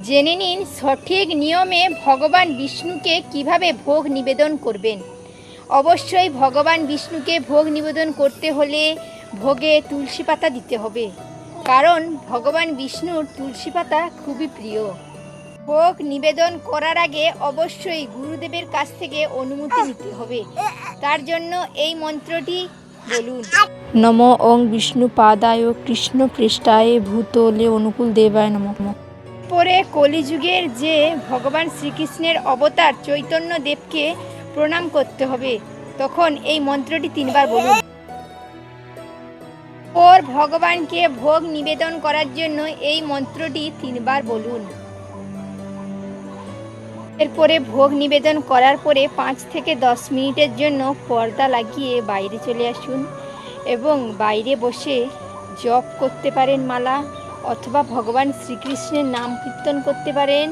জেনে নিন সঠিক নিয়মে ভগবান বিষ্ণুকে কিভাবে ভোগ নিবেদন করবেন। অবশ্যই ভগবান বিষ্ণুকে ভোগ নিবেদন করতে হলে ভোগে তুলসী পাতা দিতে হবে, কারণ ভগবান বিষ্ণুর তুলসী পাতা খুবই প্রিয়। ভোগ নিবেদন করার আগে অবশ্যই গুরুদেবের কাছ থেকে অনুমতি নিতে হবে। তার জন্য এই মন্ত্রটি বলুন। নমো ওং বিষ্ণুপাদায় কৃষ্ণপৃষ্ঠায় ভূতলে অনুকূল দেবায় নমঃ। পরে কলিযুগের যে ভগবান শ্রীকৃষ্ণের অবতার চৈতন্য দেবকে প্রণাম করতে হবে। তখন এই মন্ত্রটি 3 বার বলুন। ওর ভগবানকে ভোগ নিবেদন করার জন্য এই মন্ত্রটি 3 বার বলুন। এরপরে ভোগ নিবেদন করার পরে 5 থেকে 10 মিনিটের জন্য পর্দা লাগিয়ে বাইরে চলে আসুন এবং বাইরে বসে জপ করতে পারেন মালা, অথবা ভগবান শ্রীকৃষ্ণের নাম কীর্তন করতে পারেন।